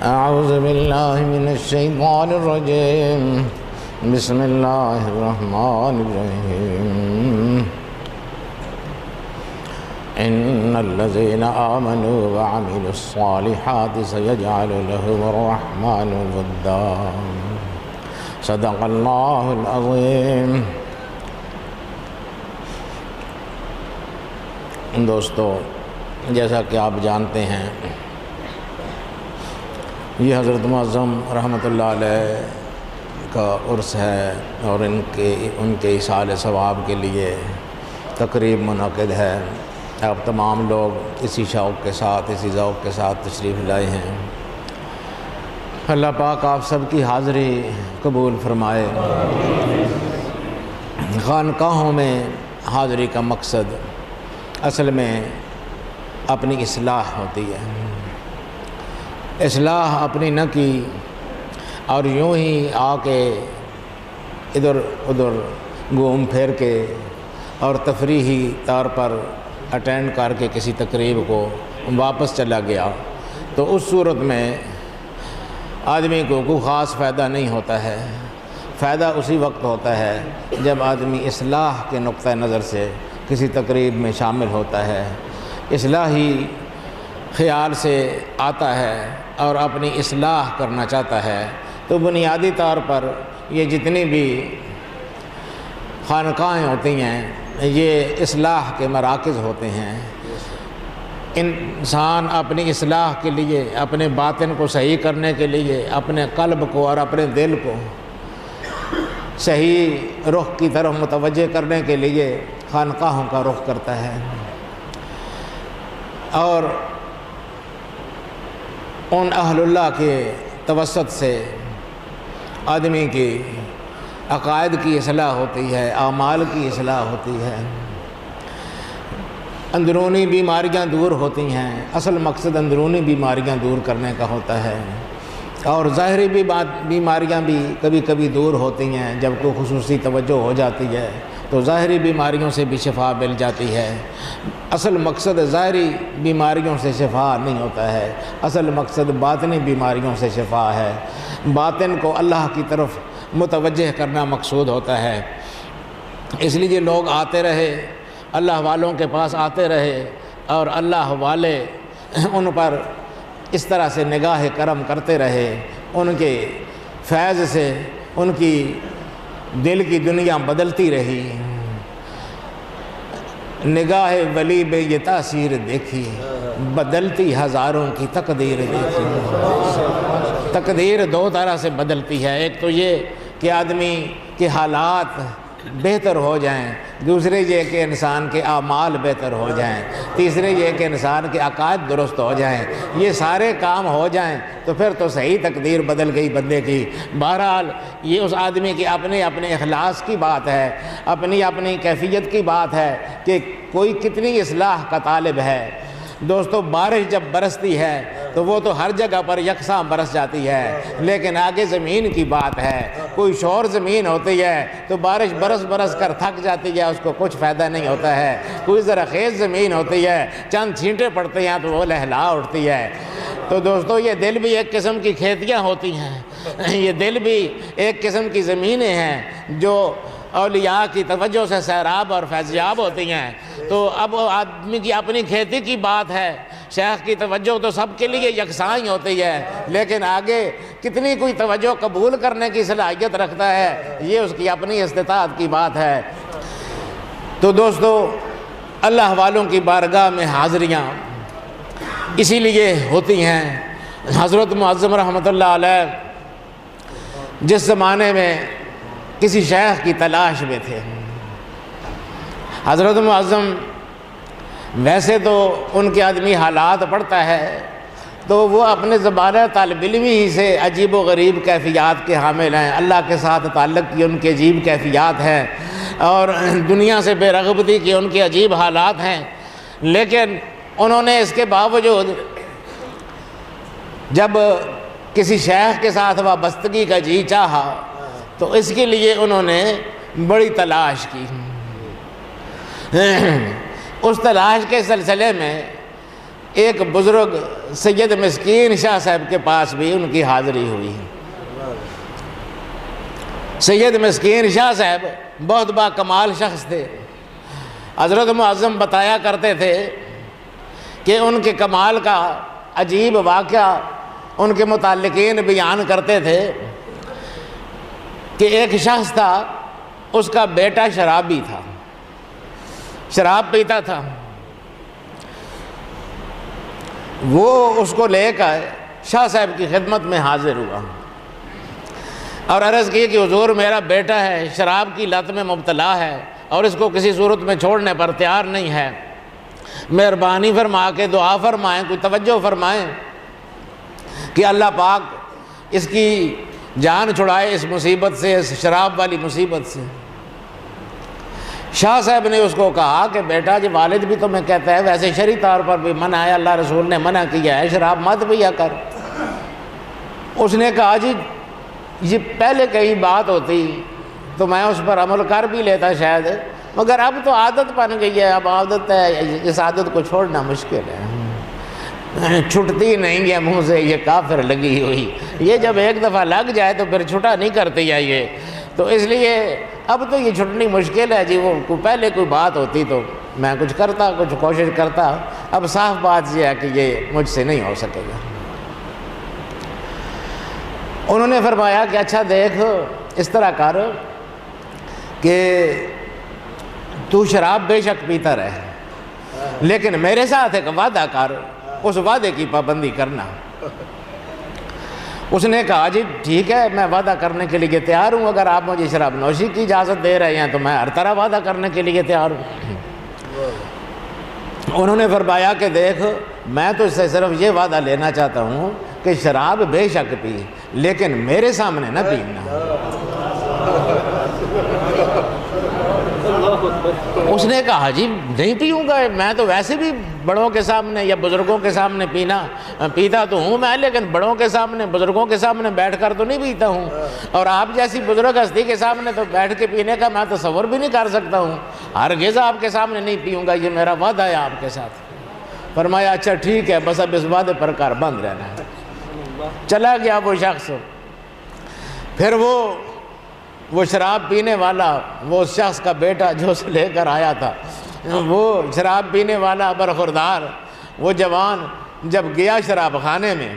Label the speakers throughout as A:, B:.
A: أعوذ بالله من الشيطان الرجيم بسم الله الرحمن الرحيم إن الذين آمنوا وعملوا الصالحات سيجعل لهم الرحمن ودا صدق الله العظيم۔ دوستو، جیسا کہ آپ جانتے ہیں، یہ حضرت معظم رحمۃ اللہ علیہ کا عرس ہے اور ان کے ایصال ثواب کے لیے تقریب منعقد ہے۔ آپ تمام لوگ اسی شوق کے ساتھ، اسی ذوق کے ساتھ تشریف لائے ہیں۔ اللہ پاک آپ سب کی حاضری قبول فرمائے۔ خانقاہوں میں حاضری کا مقصد اصل میں اپنی اصلاح ہوتی ہے۔ اصلاح اپنی نہ کی اور یوں ہی آ کے ادھر ادھر گھوم پھیر کے اور تفریحی طور پر اٹینڈ کر کے کسی تقریب کو واپس چلا گیا تو اس صورت میں آدمی کو کوئی خاص فائدہ نہیں ہوتا ہے۔ فائدہ اسی وقت ہوتا ہے جب آدمی اصلاح کے نقطہ نظر سے کسی تقریب میں شامل ہوتا ہے، اصلاحی خیال سے آتا ہے اور اپنی اصلاح کرنا چاہتا ہے، تو بنیادی طور پر یہ جتنی بھی خانقاہیں ہوتی ہیں یہ اصلاح کے مراکز ہوتے ہیں۔ انسان اپنی اصلاح کے لیے، اپنے باطن کو صحیح کرنے کے لیے، اپنے قلب کو اور اپنے دل کو صحیح رخ کی طرف متوجہ کرنے کے لیے خانقاہوں کا رخ کرتا ہے، اور ان اہل اللہ کے توسط سے آدمی کی عقائد کی اصلاح ہوتی ہے، اعمال کی اصلاح ہوتی ہے، اندرونی بیماریاں دور ہوتی ہیں۔ اصل مقصد اندرونی بیماریاں دور کرنے کا ہوتا ہے، اور ظاہری بیماریاں بھی کبھی کبھی دور ہوتی ہیں۔ جب کوئی خصوصی توجہ ہو جاتی ہے تو ظاہری بیماریوں سے بھی شفا مل جاتی ہے۔ اصل مقصد ظاہری بیماریوں سے شفا نہیں ہوتا ہے، اصل مقصد باطنی بیماریوں سے شفا ہے۔ باطن کو اللہ کی طرف متوجہ کرنا مقصود ہوتا ہے۔ اس لیے لوگ آتے رہے، اللہ والوں کے پاس آتے رہے، اور اللہ والے ان پر اس طرح سے نگاہ کرم کرتے رہے، ان کے فیض سے ان کی دل کی دنیا بدلتی رہی۔ نگاہ ولی بے یہ تاثیر دیکھی، بدلتی ہزاروں کی تقدیر دیکھی۔ تقدیر دو طرح سے بدلتی ہے، ایک تو یہ کہ آدمی کے حالات بہتر ہو جائیں، دوسرے یہ کہ انسان کے اعمال بہتر ہو جائیں، تیسرے یہ کہ انسان کے عقائد درست ہو جائیں۔ یہ سارے کام ہو جائیں تو پھر تو صحیح تقدیر بدل گئی بندے کی۔ بہرحال یہ اس آدمی کی اپنے اخلاص کی بات ہے، اپنی کیفیت کی بات ہے کہ کوئی کتنی اصلاح کا طالب ہے۔ دوستو، بارش جب برستی ہے تو وہ تو ہر جگہ پر یکساں برس جاتی ہے، لیکن آگے زمین کی بات ہے۔ کوئی شور زمین ہوتی ہے تو بارش برس کر تھک جاتی ہے، اس کو کچھ فائدہ نہیں ہوتا ہے۔ کوئی زرخیز زمین ہوتی ہے، چند چھینٹے پڑتے ہیں تو وہ لہلا اٹھتی ہے۔ تو دوستو، یہ دل بھی ایک قسم کی کھیتیاں ہوتی ہیں، یہ دل بھی ایک قسم کی زمینیں ہیں جو اولیاء کی توجہ سے سیراب اور فیضیاب ہوتی ہیں۔ تو اب آدمی کی اپنی کھیتی کی بات ہے، شیخ کی توجہ تو سب کے لیے یکساں ہی ہوتی ہے، لیکن آگے کتنی کوئی توجہ قبول کرنے کی صلاحیت رکھتا ہے یہ اس کی اپنی استطاعت کی بات ہے۔ تو دوستو، اللہ والوں کی بارگاہ میں حاضریاں اسی لیے ہوتی ہیں۔ حضرت معظم رحمۃ اللہ علیہ جس زمانے میں کسی شیخ کی تلاش میں تھے، حضرت معظم ویسے تو ان کے آدمی حالات پڑھتا ہے تو وہ اپنے زمانہ طالب علمی ہی سے عجیب و غریب کیفیات کے حامل ہیں۔ اللہ کے ساتھ تعلق کی ان کے عجیب کیفیات ہیں، اور دنیا سے بے رغبتی کی ان کے عجیب حالات ہیں، لیکن انہوں نے اس کے باوجود جب کسی شیخ کے ساتھ وابستگی کا جی چاہا تو اس کے لیے انہوں نے بڑی تلاش کی۔ اس تلاش کے سلسلے میں ایک بزرگ سید مسکین شاہ صاحب کے پاس بھی ان کی حاضری ہوئی۔ سید مسکین شاہ صاحب بہت با کمال شخص تھے۔ حضرت معظم بتایا کرتے تھے کہ ان کے کمال کا عجیب واقعہ ان کے متعلقین بیان کرتے تھے کہ ایک شخص تھا، اس کا بیٹا شرابی تھا، شراب پیتا تھا۔ وہ اس کو لے کر شاہ صاحب کی خدمت میں حاضر ہوا اور عرض کی کہ حضور میرا بیٹا ہے، شراب کی لت میں مبتلا ہے اور اس کو کسی صورت میں چھوڑنے پر تیار نہیں ہے، مہربانی فرما کے دعا فرمائیں، کوئی توجہ فرمائیں کہ اللہ پاک اس کی جان چھڑائے اس مصیبت سے، اس شراب والی مصیبت سے۔ شاہ صاحب نے اس کو کہا کہ بیٹا جی والد بھی تمہیں کہتا ہے، ویسے شرعی طور پر بھی منع ہے، اللہ رسول نے منع کیا ہے، شراب مت پیا کر۔ اس نے کہا جی یہ پہلے کئی بات ہوتی تو میں اس پر عمل کر بھی لیتا شاید، مگر اب تو عادت بن گئی ہے، اب عادت ہے، اس عادت کو چھوڑنا مشکل ہے، چھٹتی نہیں ہے منہ سے یہ کافر لگی ہوئی، یہ جب ایک دفعہ لگ جائے تو پھر چھٹا نہیں کرتی ہے یہ، تو اس لیے اب تو یہ چھٹنی مشکل ہے جی۔ وہ پہلے کوئی بات ہوتی تو میں کچھ کرتا، کچھ کوشش کرتا، اب صاف بات یہ ہے کہ یہ مجھ سے نہیں ہو سکے گا۔ انہوں نے فرمایا کہ اچھا دیکھ اس طرح کر کہ تو شراب بے شک پیتا رہے، لیکن میرے ساتھ ایک وعدہ کر، اس وعدے کی پابندی کرنا۔ اس نے کہا جی ٹھیک ہے میں وعدہ کرنے کے لیے تیار ہوں، اگر آپ مجھے شراب نوشی کی اجازت دے رہے ہیں تو میں ہر طرح وعدہ کرنے کے لیے تیار ہوں۔ انہوں نے فرمایا کہ دیکھ میں تو اس سے صرف یہ وعدہ لینا چاہتا ہوں کہ شراب بے شک پی، لیکن میرے سامنے نہ پینا۔ اس نے کہا جی نہیں پیوں گا، میں تو ویسے بھی بڑوں کے سامنے یا بزرگوں کے سامنے پیتا تو ہوں میں، لیکن بڑوں کے سامنے بزرگوں کے سامنے بیٹھ کر تو نہیں پیتا ہوں، اور آپ جیسی بزرگ ہستی کے سامنے تو بیٹھ کے پینے کا میں تصور بھی نہیں کر سکتا ہوں، ہرگز آپ کے سامنے نہیں پیوں گا، یہ میرا وعدہ ہے آپ کے ساتھ۔ فرمایا اچھا ٹھیک ہے، بس اب اس وعدے پر کار بند رہنا ہے۔ چلا گیا وہ شخص۔ پھر وہ شراب پینے والا، وہ اس شخص کا بیٹا جو اسے لے کر آیا تھا، وہ شراب پینے والا برخوردار وہ جوان جب گیا شراب خانے میں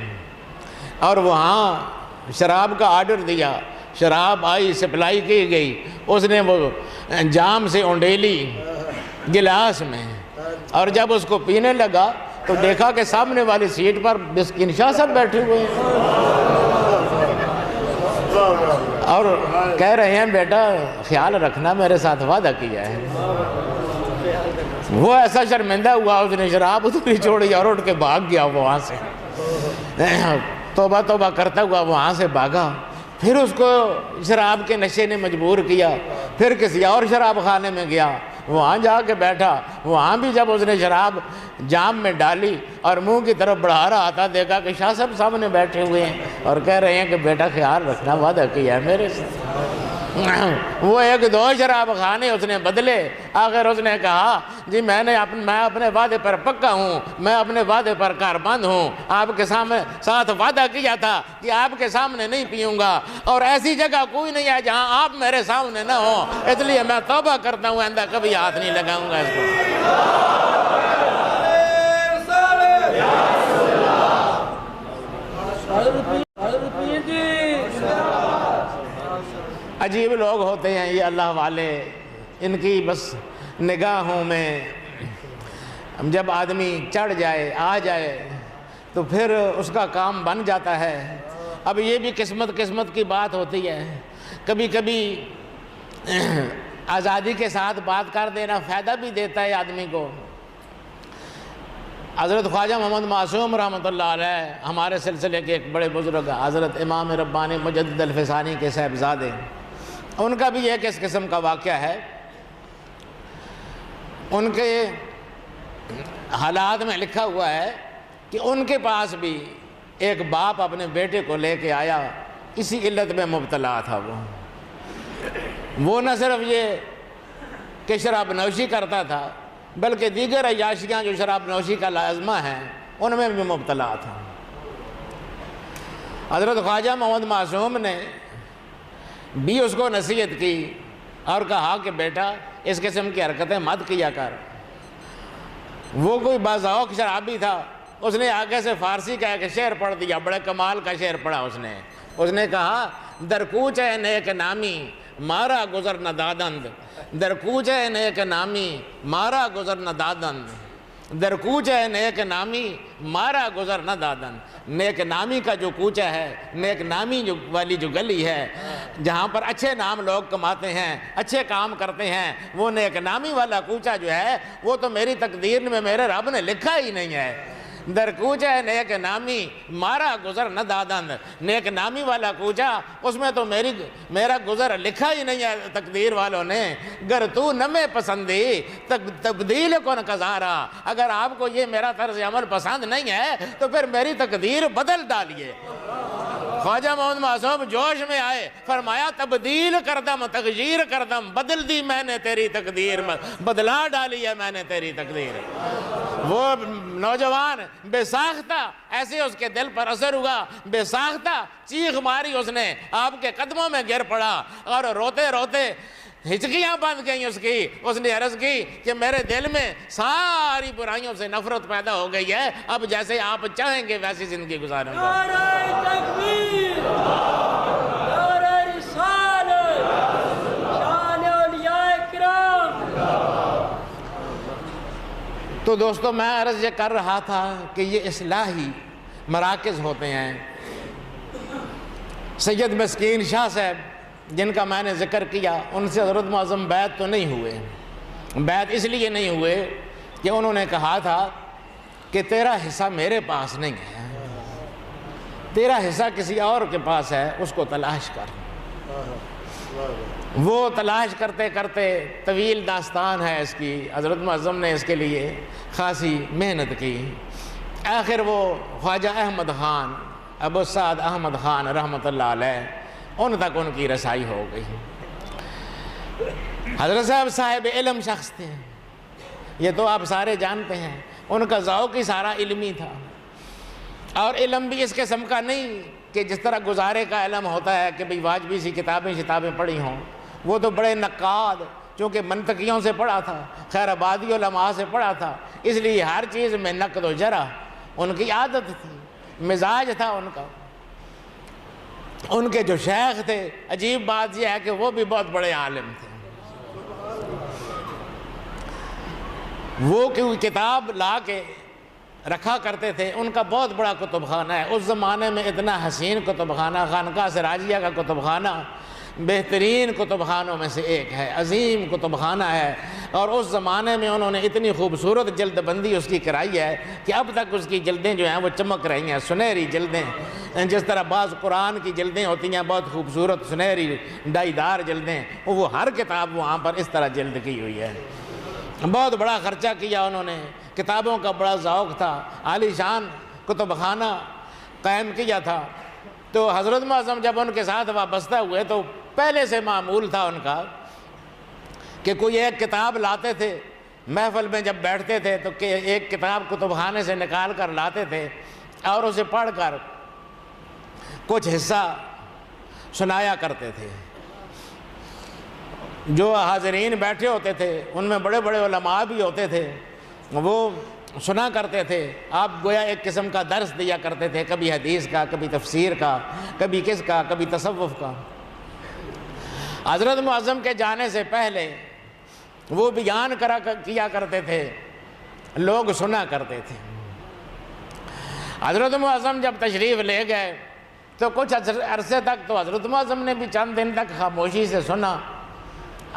A: اور وہاں شراب کا آرڈر دیا، شراب آئی، سپلائی کی گئی، اس نے وہ جام سے اونڈیلی گلاس میں، اور جب اس کو پینے لگا تو دیکھا کہ سامنے والی سیٹ پر مسکین شاہ صاحب بیٹھے ہوئے ہیں اور کہہ رہے ہیں بیٹا خیال رکھنا میرے ساتھ وعدہ کیا ہے۔ وہ ایسا شرمندہ ہوا، اس نے شراب اتنی چھوڑی اور اٹھ کے بھاگ گیا وہاں سے، توبہ توبہ کرتا ہوا وہاں سے بھاگا۔ پھر اس کو شراب کے نشے نے مجبور کیا، پھر کسی اور شراب خانے میں گیا، وہاں جا کے بیٹھا، وہاں بھی جب اس نے شراب جام میں ڈالی اور منہ کی طرف بڑھا رہا تھا، دیکھا کہ شاہ صاحب سامنے بیٹھے ہوئے ہیں اور کہہ رہے ہیں کہ بیٹا خیال رکھنا وعدہ کیا ہے میرے سے۔ وہ ایک دو شراب خانے اس نے بدلے، آخر اس نے کہا جی میں اپنے وعدے پر پکا ہوں، میں اپنے وعدے پر کاربند ہوں، آپ کے ساتھ وعدہ کیا تھا کہ آپ کے سامنے نہیں پیوں گا، اور ایسی جگہ کوئی نہیں ہے جہاں آپ میرے سامنے نہ ہوں، اس لیے میں توبہ کرتا ہوں آئندہ کبھی ہاتھ نہیں لگاؤں گا اس کو۔ عجیب لوگ ہوتے ہیں یہ اللہ والے، ان کی بس نگاہوں میں جب آدمی چڑھ جائے آ جائے تو پھر اس کا کام بن جاتا ہے۔ اب یہ بھی قسمت کی بات ہوتی ہے، کبھی کبھی آزادی کے ساتھ بات کر دینا فائدہ بھی دیتا ہے آدمی کو۔ حضرت خواجہ محمد معصوم رحمۃ اللہ علیہ ہمارے سلسلے کے ایک بڑے بزرگ، حضرت امام ربانی مجدد الفسانی کے صاحبزادے، ان کا بھی ایک اس قسم کا واقعہ ہے۔ ان کے حالات میں لکھا ہوا ہے کہ ان کے پاس بھی ایک باپ اپنے بیٹے کو لے کے آیا، اسی علت میں مبتلا تھا۔ وہ نہ صرف یہ کہ شراب نوشی کرتا تھا، بلکہ دیگر عیاشیاں جو شراب نوشی کا لازمہ ہیں ان میں بھی مبتلا تھا۔ حضرت خواجہ محمد معصوم نے بھی اس کو نصیحت کی اور کہا کہ بیٹا اس قسم کی حرکتیں مت کیا کر۔ وہ کوئی باذوق شرابی تھا، اس نے آگے سے فارسی کا ایک شعر پڑھ دیا، بڑے کمال کا شعر پڑھا اس نے کہا در کوچ ہے نیک نامی مارا گزر نہ دادند، در کوچ ہے نیک نامی مارا گزر نہ دادند، در کوچ ہے نیک نامی مارا گزر نہ دادن۔ نیک نامی کا جو کوچہ ہے، نیک نامی والی جو گلی ہے جہاں پر اچھے نام لوگ کماتے ہیں، اچھے کام کرتے ہیں، وہ نیک نامی والا کوچہ جو ہے وہ تو میری تقدیر میں میرے رب نے لکھا ہی نہیں ہے۔ در کوچہ ہے نیک نامی مارا گزر نہ دادند، نیک نامی والا کوچہ اس میں تو میرا گزر لکھا ہی نہیں ہے تقدیر والوں نے۔ گر تو نمے پسندی تبدیل کن کزارا، اگر آپ کو یہ میرا طرز عمل پسند نہیں ہے تو پھر میری تقدیر بدل ڈالیے۔ خواجہ محمد معصوم جوش میں آئے، فرمایا تبدیل کردم تغییر کردم، بدل دی میں نے تیری تقدیر، بدلا ڈالی ہے میں نے تیری تقدیر۔ وہ نوجوان بے ساختہ ایسے اس کے دل پر اثر ہوا، بے ساختہ چیخ ماری، اس نے آپ کے قدموں میں گر پڑا اور روتے روتے ہچکیاں بند گئیں اس نے عرض کی کہ میرے دل میں ساری برائیوں سے نفرت پیدا ہو گئی ہے، اب جیسے آپ چاہیں گے ویسی زندگی گزاروں گا۔
B: نعرہ تکبیر، نعرہ رسالت، شان اولیاء کرام۔
A: تو دوستو میں عرض یہ کر رہا تھا کہ یہ اصلاحی مراکز ہوتے ہیں۔ سید مسکین شاہ صاحب جن کا میں نے ذکر کیا، ان سے حضرت معظم بیعت تو نہیں ہوئے۔ بیعت اس لیے نہیں ہوئے کہ انہوں نے کہا تھا کہ تیرا حصہ میرے پاس نہیں ہے، تیرا حصہ کسی اور کے پاس ہے، اس کو تلاش کر۔ وہ تلاش کرتے کرتے طویل داستان ہے اس کی، حضرت معظم نے اس کے لیے خاصی محنت کی۔ آخر وہ خواجہ احمد خان، ابو سعد احمد خان رحمۃ اللہ علیہ، ان تک ان کی رسائی ہو گئی۔ حضرت صاحب علم شخص تھے، یہ تو آپ سارے جانتے ہیں، ان کا ذوق ہی سارا علمی تھا، اور علم بھی اس قسم کا نہیں کہ جس طرح گزارے کا علم ہوتا ہے کہ بھئی واجبی سی کتابیں پڑھی ہوں۔ وہ تو بڑے نقاد، چونکہ منطقیوں سے پڑھا تھا، خیر آبادی علماء سے پڑھا تھا، اس لیے ہر چیز میں نقد و جرح ان کی عادت تھی، مزاج تھا ان کا۔ ان کے جو شیخ تھے، عجیب بات یہ ہے کہ وہ بھی بہت بڑے عالم تھے۔ وہ کوئی کتاب لا کے رکھا کرتے تھے، ان کا بہت بڑا کتب خانہ ہے۔ اس زمانے میں اتنا حسین کتب خانہ، خانقاہ سراجیہ کا کتب خانہ بہترین کتب خانوں میں سے ایک ہے، عظیم کتب خانہ ہے، اور اس زمانے میں انہوں نے اتنی خوبصورت جلد بندی اس کی کرائی ہے کہ اب تک اس کی جلدیں جو ہیں وہ چمک رہی ہیں، سنہری جلدیں۔ جس طرح بعض قرآن کی جلدیں ہوتی ہیں بہت خوبصورت سنہری ڈائی دار جلدیں، وہ ہر کتاب وہاں پر اس طرح جلد کی ہوئی ہے۔ بہت بڑا خرچہ کیا انہوں نے، کتابوں کا بڑا ذوق تھا، عالی شان کتب خانہ قائم کیا تھا۔ تو حضرت معظم جب ان کے ساتھ وابستہ ہوئے تو پہلے سے معمول تھا ان کا کہ کوئی ایک کتاب لاتے تھے، محفل میں جب بیٹھتے تھے تو ایک کتاب کتب خانے سے نکال کر لاتے تھے اور اسے پڑھ کر کچھ حصہ سنایا کرتے تھے۔ جو حاضرین بیٹھے ہوتے تھے ان میں بڑے بڑے علماء بھی ہوتے تھے، وہ سنا کرتے تھے۔ آپ گویا ایک قسم کا درس دیا کرتے تھے، کبھی حدیث کا، کبھی تفسیر کا، کبھی کس کا، کبھی تصوف کا۔ حضرت معظم کے جانے سے پہلے وہ بیان کیا کرتے تھے، لوگ سنا کرتے تھے۔ حضرت معظم جب تشریف لے گئے تو کچھ عرصے تک تو حضرت معظم نے بھی چند دن تک خاموشی سے سنا،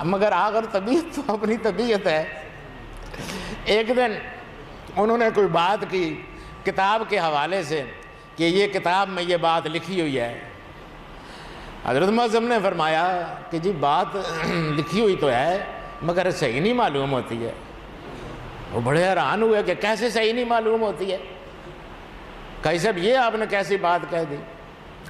A: مگر آخر طبیعت تو اپنی طبیعت ہے۔ ایک دن انہوں نے کوئی بات کی کتاب کے حوالے سے کہ یہ کتاب میں یہ بات لکھی ہوئی ہے۔ حضرت معظم نے فرمایا کہ جی بات لکھی ہوئی تو ہے مگر صحیح نہیں معلوم ہوتی ہے۔ وہ بڑے حیران ہوئے کہ کیسے صحیح نہیں معلوم ہوتی ہے، کہ صاحب یہ آپ نے کیسی بات کہہ دی۔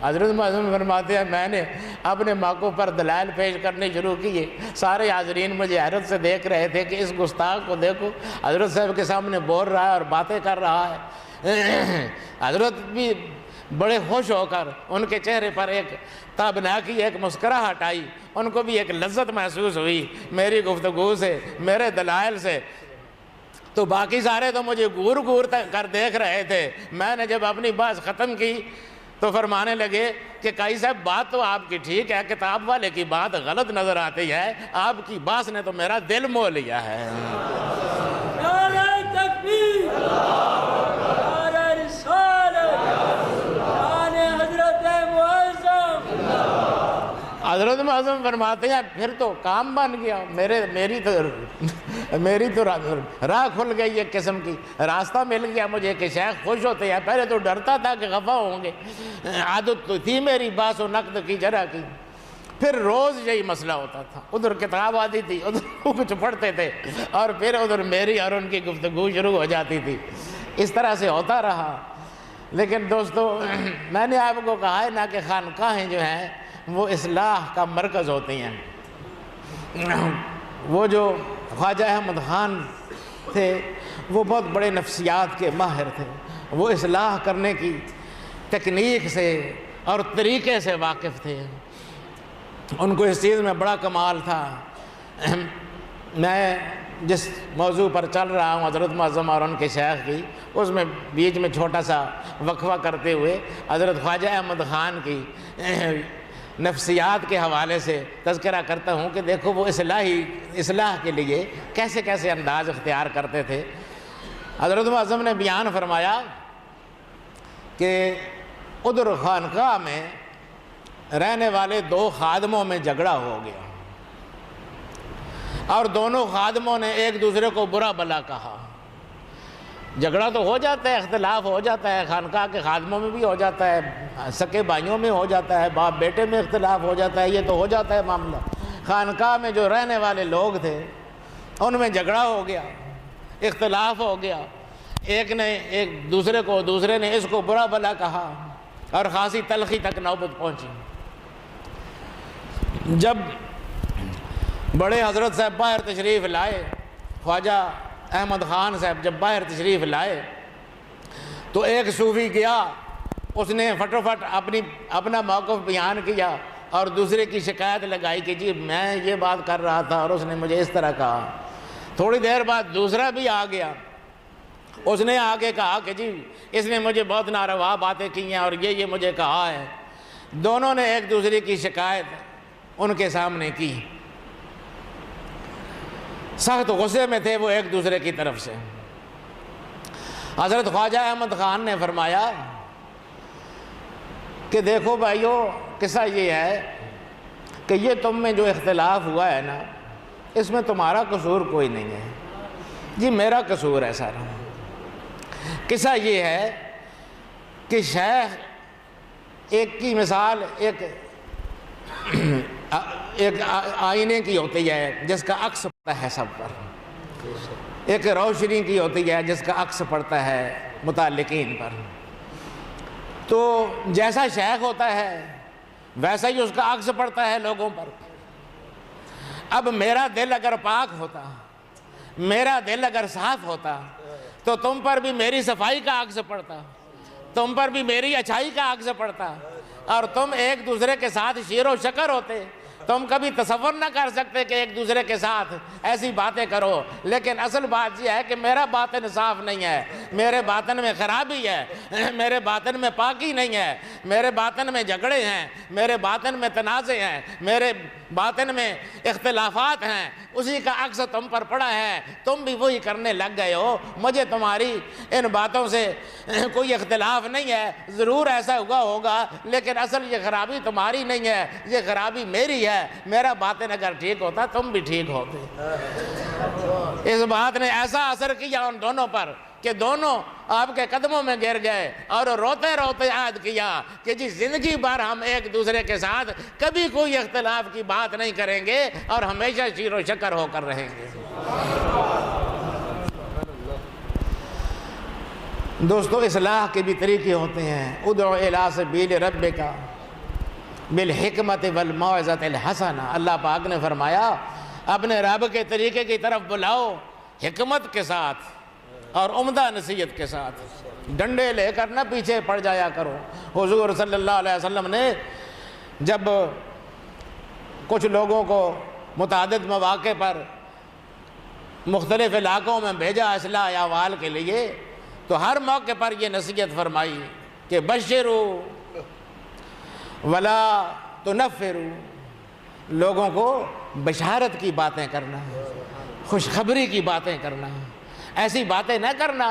A: حضرت معظم فرماتے ہیں میں نے اپنے موقع پر دلائل پیش کرنے شروع کیے، سارے حاضرین مجھے حیرت سے دیکھ رہے تھے کہ اس گستاخ کو دیکھو، حضرت صاحب کے سامنے بول رہا ہے اور باتیں کر رہا ہے۔ حضرت بھی بڑے خوش ہو کر ان کے چہرے پر ایک تابناکی ایک مسکراہٹ آئی، ان کو بھی ایک لذت محسوس ہوئی میری گفتگو سے، میرے دلائل سے۔ تو باقی سارے تو مجھے گور گور کر دیکھ رہے تھے۔ میں نے جب اپنی بات ختم کی تو فرمانے لگے کہ قاضی صاحب بات تو آپ کی ٹھیک ہے، کتاب والے کی بات غلط نظر آتی ہے، آپ کی بات نے تو میرا دل مو لیا ہے۔
B: نعرہ تکبیر، نعرہ رسالت، شان حضرت معظم۔
A: حضرت معظم فرماتے ہیں پھر تو کام بن گیا، میری تو راہ کھل گئی ایک قسم کی، راستہ مل گیا مجھے کہ شیخ خوش ہوتے ہیں۔ پہلے تو ڈرتا تھا کہ خفا ہوں گے، عادت تو تھی میری باس و نقد کی جرا کی۔ پھر روز یہی مسئلہ ہوتا تھا، ادھر کتاب آتی تھی، ادھر کچھ پڑھتے تھے، اور پھر ادھر میری اور ان کی گفتگو شروع ہو جاتی تھی۔ اس طرح سے ہوتا رہا۔ لیکن دوستو، میں نے آپ کو کہا ہے نا کہ خانقاہیں جو ہیں وہ اصلاح کا مرکز ہوتی ہیں۔ وہ جو خواجہ احمد خان تھے وہ بہت بڑے نفسیات کے ماہر تھے، وہ اصلاح کرنے کی تکنیک سے اور طریقے سے واقف تھے، ان کو اس چیز میں بڑا کمال تھا۔ میں جس موضوع پر چل رہا ہوں حضرت معظم اور ان کے شیخ کی، اس میں بیچ میں چھوٹا سا وقفہ کرتے ہوئے حضرت خواجہ احمد خان کی نفسیات کے حوالے سے تذکرہ کرتا ہوں کہ دیکھو وہ اصلاح کے لیے کیسے کیسے انداز اختیار کرتے تھے۔ حضرت معظم نے بیان فرمایا کہ ادھر خانقاہ میں رہنے والے دو خادموں میں جھگڑا ہو گیا، اور دونوں خادموں نے ایک دوسرے کو برا بھلا کہا۔ جھگڑا تو ہو جاتا ہے، اختلاف ہو جاتا ہے، خانقاہ کے خادموں میں بھی ہو جاتا ہے، سکے بھائیوں میں ہو جاتا ہے، باپ بیٹے میں اختلاف ہو جاتا ہے، یہ تو ہو جاتا ہے معاملہ۔ خانقاہ میں جو رہنے والے لوگ تھے ان میں جھگڑا ہو گیا، اختلاف ہو گیا، دوسرے نے اس کو برا بھلا کہا، اور خاصی تلخی تک نوبت پہنچی۔ جب بڑے حضرت صاحب باہر تشریف لائے، خواجہ احمد خان صاحب جب باہر تشریف لائے تو ایک صوفی گیا، اس نے فٹافٹ اپنا موقف بیان کیا اور دوسرے کی شکایت لگائی کہ جی میں یہ بات کر رہا تھا اور اس نے مجھے اس طرح کہا۔ تھوڑی دیر بعد دوسرا بھی آ گیا، اس نے آگے کہا کہ جی اس نے مجھے بہت ناروا باتیں کی ہیں اور یہ مجھے کہا ہے۔ دونوں نے ایک دوسرے کی شکایت ان کے سامنے کی، سخت غصے میں تھے وہ ایک دوسرے کی طرف سے۔ حضرت خواجہ احمد خان نے فرمایا کہ دیکھو بھائیو، قصہ یہ ہے کہ یہ تم میں جو اختلاف ہوا ہے نا، اس میں تمہارا قصور کوئی نہیں ہے، جی میرا قصور ہے سارا۔ قصہ یہ ہے کہ شیخ ایک کی مثال ایک آئینے کی ہوتی ہے جس کا عکس پڑتا ہے سب پر، ایک روشنی کی ہوتی ہے جس کا عکس پڑتا ہے متعلقین پر۔ تو جیسا شیخ ہوتا ہے ویسا ہی اس کا عکس پڑتا ہے لوگوں پر۔ اب میرا دل اگر پاک ہوتا، میرا دل اگر صاف ہوتا تو تم پر بھی میری صفائی کا عکس پڑتا، تم پر بھی میری اچھائی کا عکس پڑتا، اور تم ایک دوسرے کے ساتھ شیر و شکر ہوتے۔ تم کبھی تصور نہ کر سکتے کہ ایک دوسرے کے ساتھ ایسی باتیں کرو، لیکن اصل بات یہ ہے کہ میرا باطن صاف نہیں ہے، میرے باطن میں خرابی ہے، میرے باطن میں پاکی نہیں ہے، میرے باطن میں جھگڑے ہیں، میرے باطن میں تنازع ہیں، میرے باطن میں اختلافات ہیں، اسی کا عکس تم پر پڑا ہے، تم بھی وہی کرنے لگ گئے ہو۔ مجھے تمہاری ان باتوں سے کوئی اختلاف نہیں ہے، ضرور ایسا ہوا ہوگا، لیکن اصل یہ خرابی تمہاری نہیں ہے، یہ خرابی میری ہے۔ میرا باطن اگر ٹھیک ہوتا تم بھی ٹھیک ہوتے۔ اس بات نے ایسا اثر کیا ان دونوں پر کہ دونوں آپ کے قدموں میں گر گئے اور روتے روتے عہد کیا کہ جی زندگی بھر ہم ایک دوسرے کے ساتھ کبھی کوئی اختلاف کی بات نہیں کریں گے اور ہمیشہ شیر و شکر ہو کر رہیں گے۔ دوستو، اصلاح کے بھی طریقے ہوتے ہیں۔ ادعو الی سبیل ربک بالحکمت والموعظۃ الحسنہ، اللہ پاک نے فرمایا اپنے رب کے طریقے کی طرف بلاؤ حکمت کے ساتھ اور عمدہ نصیحت کے ساتھ، ڈنڈے لے کر نہ پیچھے پڑ جایا کرو۔ حضور صلی اللہ علیہ وسلم نے جب کچھ لوگوں کو متعدد مواقع پر مختلف علاقوں میں بھیجا اصلاح احوال کے لیے، تو ہر موقع پر یہ نصیحت فرمائی کہ بشروا ولا تنفروا، لوگوں کو بشارت کی باتیں کرنا، خوشخبری کی باتیں کرنا، ایسی باتیں نہ کرنا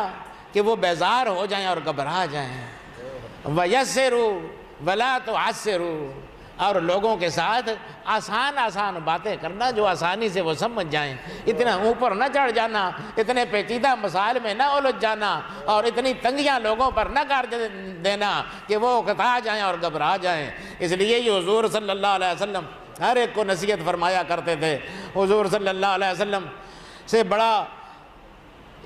A: کہ وہ بیزار ہو جائیں اور گھبرا جائیں۔ وَيَسِّرُوا وَلَا تُعَسِّرُوا، اور لوگوں کے ساتھ آسان باتیں کرنا جو آسانی سے وہ سمجھ جائیں، اتنا اوپر نہ چڑھ جانا، اتنے پیچیدہ مسائل میں نہ الجھ جانا، اور اتنی تنگیاں لوگوں پر نہ کر دینا کہ وہ اکتا جائیں اور گھبرا جائیں۔ اس لیے یہ حضور صلی اللہ علیہ وسلم ہر ایک کو نصیحت فرمایا کرتے تھے۔ حضور صلی اللہ علیہ وسلم سے بڑا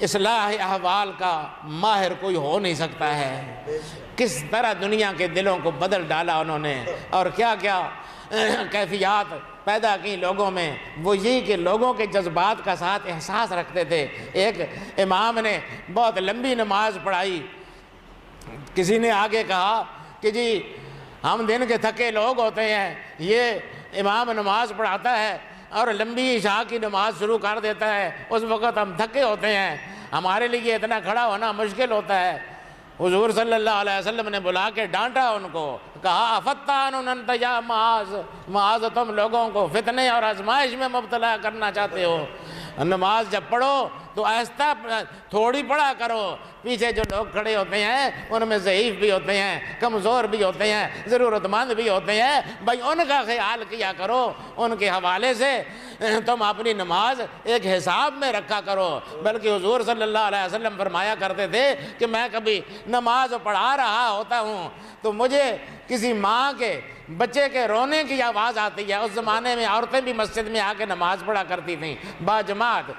A: اصلاح احوال کا ماہر کوئی ہو نہیں سکتا ہے۔ کس طرح دنیا کے دلوں کو بدل ڈالا انہوں نے، اور کیا کیا کیفیات پیدا کی لوگوں میں، وہ یہی کہ لوگوں کے جذبات کا ساتھ احساس رکھتے تھے۔ ایک امام نے بہت لمبی نماز پڑھائی، کسی نے آگے کہا کہ جی ہم دن کے تھکے لوگ ہوتے ہیں، یہ امام نماز پڑھاتا ہے اور لمبی عشاء کی نماز شروع کر دیتا ہے، اس وقت ہم تھکے ہوتے ہیں، ہمارے لیے اتنا کھڑا ہونا مشکل ہوتا ہے۔ حضور صلی اللہ علیہ وسلم نے بلا کے ڈانٹا ان کو، کہا فتان انت یا معاذ، معاذ تم لوگوں کو فتنے اور آزمائش میں مبتلا کرنا چاہتے ہو۔ نماز جب پڑھو تو آہستہ تھوڑی پڑھا کرو، پیچھے جو لوگ کھڑے ہوتے ہیں ان میں ضعیف بھی ہوتے ہیں، کمزور بھی ہوتے ہیں، ضرورت مند بھی ہوتے ہیں، بھائی ان کا خیال کیا کرو، ان کے حوالے سے تم اپنی نماز ایک حساب میں رکھا کرو۔ بلکہ حضور صلی اللہ علیہ وسلم فرمایا کرتے تھے کہ میں کبھی نماز پڑھا رہا ہوتا ہوں تو مجھے کسی ماں کے بچے کے رونے کی آواز آتی ہے۔ اس زمانے میں عورتیں بھی مسجد میں آ کے نماز پڑھا کرتی تھیں باجماعت،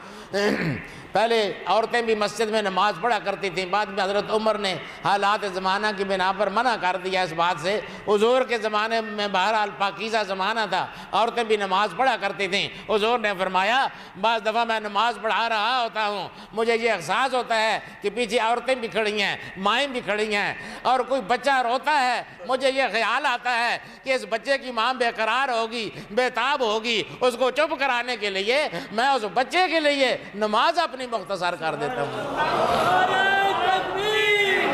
A: پہلے عورتیں بھی مسجد میں نماز پڑھا کرتی تھیں، بعد میں حضرت عمر نے حالات زمانہ کی بنا پر منع کر دیا اس بات سے۔ حضور کے زمانے میں بہرحال پاکیزہ زمانہ تھا، عورتیں بھی نماز پڑھا کرتی تھیں۔ حضور نے فرمایا بعض دفعہ میں نماز پڑھا رہا ہوتا ہوں، مجھے یہ احساس ہوتا ہے کہ پیچھے عورتیں بھی کھڑی ہیں، مائیں بھی کھڑی ہیں، اور کوئی بچہ روتا ہے، مجھے یہ خیال آتا ہے کہ اس بچے کی ماں بے قرار ہوگی، بے تاب ہوگی، اس کو چپ کرانے کے لیے میں اس بچے کے لیے نماز اپنی مختصر کر دیتا ہوں۔
B: نعرہ تکبیر،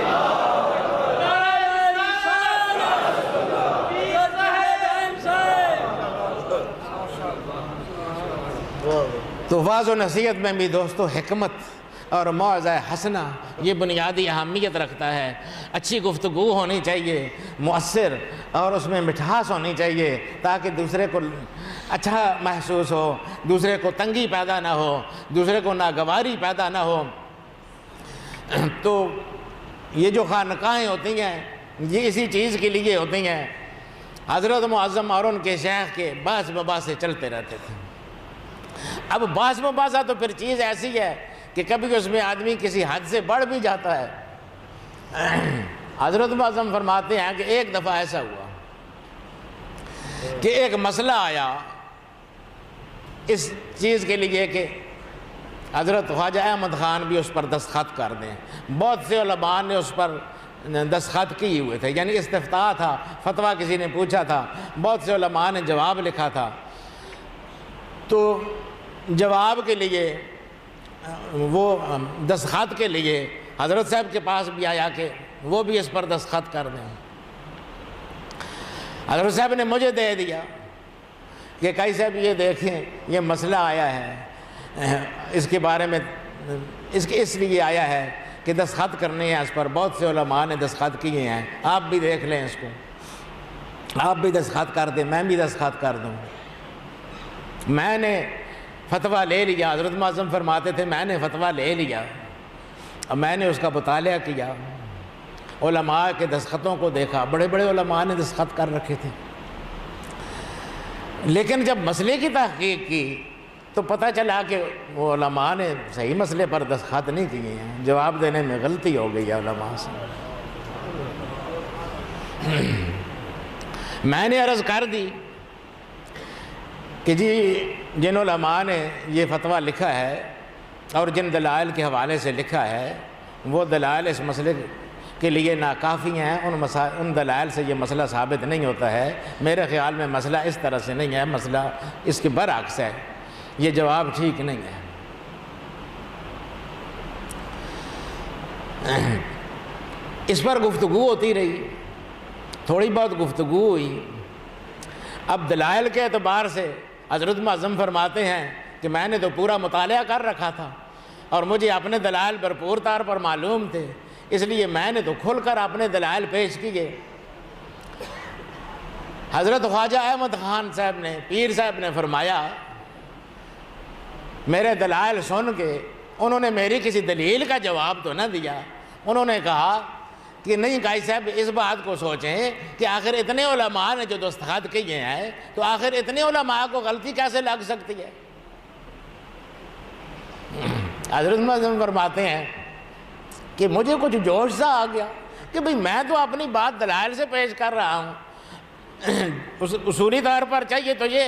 B: نعرہ رسالت،
A: تو واعظ و نصیحت میں بھی دوستو حکمت اور موعظہ حسنہ یہ بنیادی اہمیت رکھتا ہے۔ اچھی گفتگو ہونی چاہیے، مؤثر، اور اس میں مٹھاس ہونی چاہیے تاکہ دوسرے کو اچھا محسوس ہو، دوسرے کو تنگی پیدا نہ ہو، دوسرے کو ناگواری پیدا نہ ہو۔ تو یہ جو خانقاہیں ہوتی ہیں یہ اسی چیز کے لیے ہوتی ہیں۔ حضرت معظم اور ان کے شیخ کے بحث مباحثے چلتے رہتے تھے۔ اب بحث مباحثہ تو پھر چیز ایسی ہے کہ کبھی اس میں آدمی کسی حد سے بڑھ بھی جاتا ہے۔ حضرت معظم فرماتے ہیں کہ ایک دفعہ ایسا ہوا کہ ایک مسئلہ آیا اس چیز کے لیے کہ حضرت خواجہ احمد خان بھی اس پر دستخط کر دیں۔ بہت سے علماء نے اس پر دستخط کیے ہوئے تھے، یعنی استفتاء تھا، فتویٰ کسی نے پوچھا تھا، بہت سے علماء نے جواب لکھا تھا۔ تو جواب کے لیے وہ دستخط کے لیے حضرت صاحب کے پاس بھی آیا کہ وہ بھی اس پر دستخط کر دیں۔ حضرت صاحب نے مجھے دے دیا کہ کئی صاحب یہ دیکھیں یہ مسئلہ آیا ہے، اس کے بارے میں اس لیے آیا ہے کہ دستخط کرنے ہیں اس پر، بہت سے علماء نے دستخط کیے ہیں، آپ بھی دیکھ لیں اس کو، آپ بھی دستخط کر دیں، میں بھی دستخط کر دوں۔ میں نے فتویٰ لے لیا، حضرت معظم فرماتے تھے میں نے فتویٰ لے لیا، اب میں نے اس کا مطالعہ کیا، علماء کے دستخطوں کو دیکھا، بڑے بڑے علماء نے دستخط کر رکھے تھے، لیکن جب مسئلے کی تحقیق کی تو پتہ چلا کہ وہ علماء نے صحیح مسئلے پر دستخط نہیں کیے ہیں، جواب دینے میں غلطی ہو گئی ہے علماء سے۔ میں نے عرض کر دی کہ جی جن علماء نے یہ فتویٰ لکھا ہے اور جن دلائل کے حوالے سے لکھا ہے وہ دلائل اس مسئلے کے لیے ناکافی ہیں، ان دلائل سے یہ مسئلہ ثابت نہیں ہوتا ہے۔ میرے خیال میں مسئلہ اس طرح سے نہیں ہے، مسئلہ اس کے برعکس ہے، یہ جواب ٹھیک نہیں ہے۔ اس پر گفتگو ہوتی رہی، تھوڑی بہت گفتگو ہوئی۔ اب دلائل کے اعتبار سے حضرت معظم فرماتے ہیں کہ میں نے تو پورا مطالعہ کر رکھا تھا اور مجھے اپنے دلائل بھرپور طور پر معلوم تھے، اس لیے میں نے تو کھل کر اپنے دلائل پیش کیے۔ حضرت خواجہ احمد خان صاحب نے، پیر صاحب نے فرمایا، میرے دلائل سن کے انہوں نے میری کسی دلیل کا جواب تو نہ دیا، انہوں نے کہا کہ نہیں قاضی صاحب اس بات کو سوچیں کہ آخر اتنے علماء نے جو دستخط کیے ہیں تو آخر اتنے علماء کو غلطی کیسے لگ سکتی ہے؟ حضرت معظم فرماتے ہیں کہ مجھے کچھ جوش سا آ گیا کہ بھئی میں تو اپنی بات دلائل سے پیش کر رہا ہوں، اصولی طور پر چاہیے تو یہ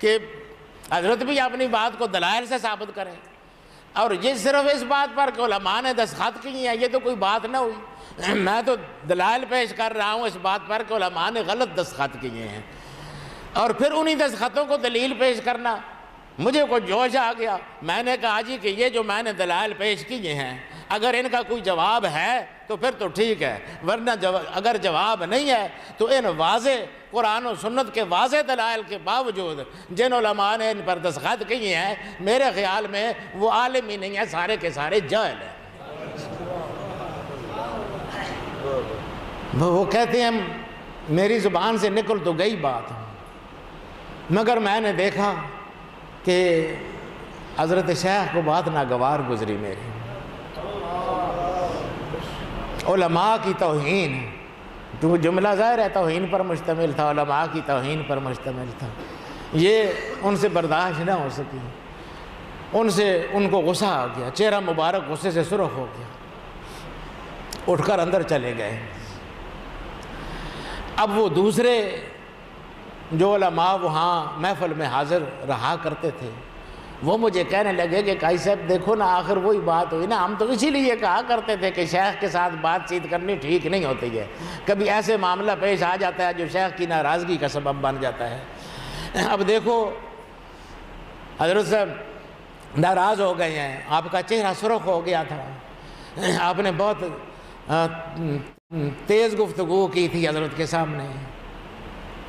A: کہ حضرت بھی اپنی بات کو دلائل سے ثابت کریں، اور یہ صرف اس بات پر کہ علماء نے دستخط کی ہیں یہ تو کوئی بات نہ ہوئی، میں تو دلائل پیش کر رہا ہوں اس بات پر کہ علماء نے غلط دستخط کیے ہیں، اور پھر انہی دستخطوں کو دلیل پیش کرنا۔ مجھے کوئی جوش آ گیا، میں نے کہا جی کہ یہ جو میں نے دلائل پیش کیے ہیں اگر ان کا کوئی جواب ہے تو پھر تو ٹھیک ہے، ورنہ اگر جواب نہیں ہے تو ان واضح قرآن و سنت کے واضح دلائل کے باوجود جن علماء نے ان پر دستخط کیے ہیں میرے خیال میں وہ عالم ہی نہیں ہے، سارے کے سارے جاہل ہیں۔ وہ کہتے ہیں میری زبان سے نکل تو گئی بات، مگر میں نے دیکھا کہ حضرت شیخ کو بات ناگوار گزری میری، علماء کی توہین، تو جملہ ظاہر ہے توہین پر مشتمل تھا، علماء کی توہین پر مشتمل تھا، یہ ان سے برداشت نہ ہو سکی، ان کو غصہ آ گیا، چہرہ مبارک غصے سے سرخ ہو گیا، اٹھ کر اندر چلے گئے۔ اب وہ دوسرے جو علماء وہاں محفل میں حاضر رہا کرتے تھے وہ مجھے کہنے لگے کہ قاضی صاحب دیکھو نا آخر وہی بات ہوئی نا، ہم تو اسی لیے کہا کرتے تھے کہ شیخ کے ساتھ بات چیت کرنی ٹھیک نہیں ہوتی ہے، کبھی ایسے معاملہ پیش آ جاتا ہے جو شیخ کی ناراضگی کا سبب بن جاتا ہے۔ اب دیکھو حضرت صاحب ناراض ہو گئے ہیں، آپ کا چہرہ سرخ ہو گیا تھا، آپ نے بہت تیز گفتگو کی تھی حضرت کے سامنے،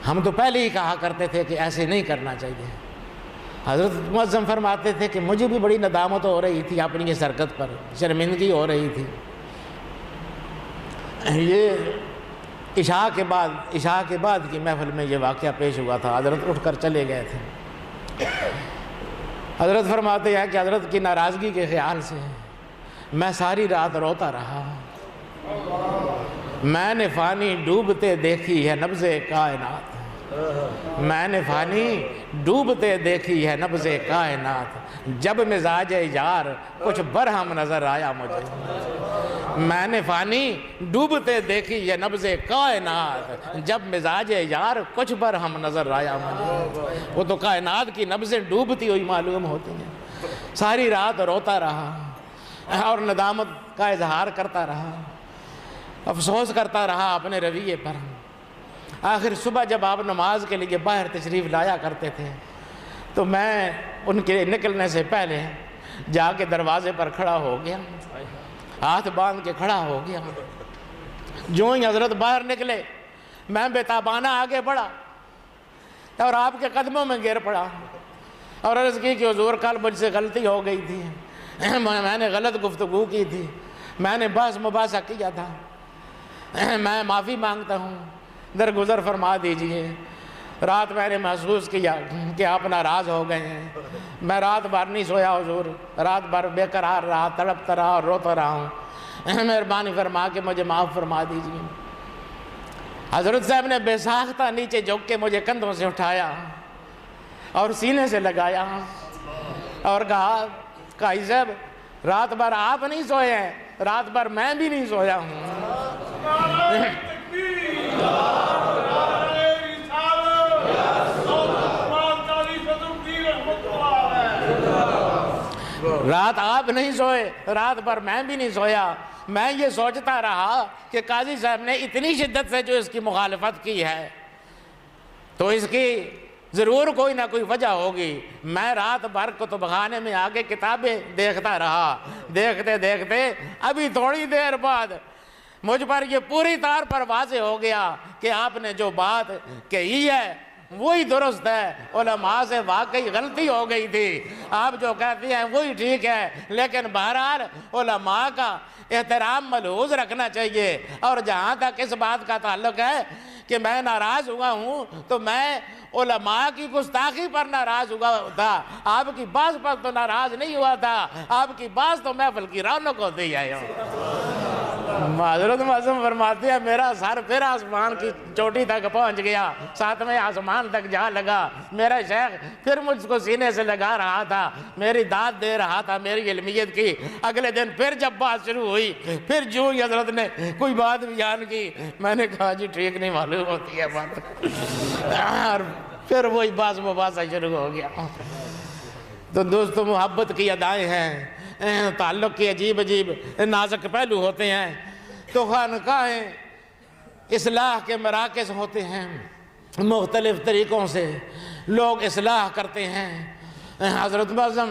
A: ہم تو پہلے ہی کہا کرتے تھے کہ ایسے نہیں کرنا چاہیے۔ حضرت معظم فرماتے تھے کہ مجھے بھی بڑی ندامت ہو رہی تھی اپنی اس حرکت پر، شرمندگی ہو رہی تھی۔ یہ عشاء کے بعد کی محفل میں یہ واقعہ پیش ہوا تھا، حضرت اٹھ کر چلے گئے تھے۔ حضرت فرماتے ہیں کہ حضرت کی ناراضگی کے خیال سے میں ساری رات روتا رہا، میں نے فانی ڈوبتے دیکھی ہے نبض کائنات، میں نے فانی ڈوبتے دیکھی ہے نبض کائنات، جب مزاج یار کچھ برہم نظر آیا مجھے، میں نے فانی ڈوبتے دیکھی ہے نبض کائنات، جب مزاج یار کچھ برہم نظر آیا مجھے۔ وہ تو کائنات کی نبضیں ڈوبتی ہوئی معلوم ہوتی ہیں۔ ساری رات روتا رہا اور ندامت کا اظہار کرتا رہا، افسوس کرتا رہا اپنے رویے پر۔ آخر صبح جب آپ نماز کے لیے باہر تشریف لایا کرتے تھے تو میں ان کے نکلنے سے پہلے جا کے دروازے پر کھڑا ہو گیا، ہاتھ باندھ کے کھڑا ہو گیا۔ جو ہی حضرت باہر نکلے میں بے تابانہ آگے بڑھا اور آپ کے قدموں میں گر پڑا اور عرض کی کہ حضور کل مجھ سے غلطی ہو گئی تھی، میں نے غلط گفتگو کی تھی، میں نے بحث مباحثہ کیا تھا، میں معافی مانگتا ہوں، درگزر فرما دیجئے۔ رات میں نے محسوس کیا کہ آپ ناراض ہو گئے ہیں، میں رات بھر نہیں سویا حضور، رات بھر بے قرار رہا، تڑپتا رہا اور روتا رہا ہوں، مہربانی فرما کے مجھے معاف فرما دیجئے۔ حضرت صاحب نے بے ساختہ نیچے جھک کے مجھے کندھوں سے اٹھایا اور سینے سے لگایا اور کہا قاضی صاحب رات بھر آپ نہیں سوئے ہیں، رات بھر میں بھی نہیں سویا ہوں۔ رات آپ نہیں سوئے، رات بھر میں بھی نہیں سویا، میں یہ سوچتا رہا کہ قاضی صاحب نے اتنی شدت سے جو اس کی مخالفت کی ہے تو اس کی ضرور کوئی نہ کوئی وجہ ہوگی۔ میں رات بھر کتب خانے میں آگے کتابیں دیکھتا رہا، دیکھتے دیکھتے ابھی تھوڑی دیر بعد مجھ پر یہ پوری طور پر واضح ہو گیا کہ آپ نے جو بات کہی ہے وہی درست ہے، علماء سے واقعی غلطی ہو گئی تھی، آپ جو کہتی ہیں وہی ٹھیک ہے، لیکن بہرحال علماء کا احترام ملحوظ رکھنا چاہیے۔ اور جہاں تک اس بات کا تعلق ہے کہ میں ناراض ہوا ہوں تو میں علماء کی گستاخی پر ناراض ہوا تھا، آپ کی بات پر تو ناراض نہیں ہوا تھا، آپ کی بات تو محفل کی رونق ہوتی ہے۔ حضرت معظم فرماتے ہیں میرا سر پھر آسمان کی چوٹی تک پہنچ گیا، ساتویں آسمان تک جا لگا، میرا شیخ پھر مجھ کو سینے سے لگا رہا تھا، میری داد دے رہا تھا میری علمیت کی۔ اگلے دن پھر جب بات شروع ہوئی پھر جو ہی حضرت نے کوئی بات بیان کی، میں نے کہا جی ٹھیک نہیں معلوم ہوتی ہے بات، اور پھر وہی باز مباحثہ شروع ہو گیا۔ تو دوستو محبت کی ادائیں ہیں، تعلق کی عجیب عجیب نازک پہلو ہوتے ہیں۔ تو خانقاہیں اصلاح کے مراکز ہوتے ہیں، مختلف طریقوں سے لوگ اصلاح کرتے ہیں۔ حضرت معظم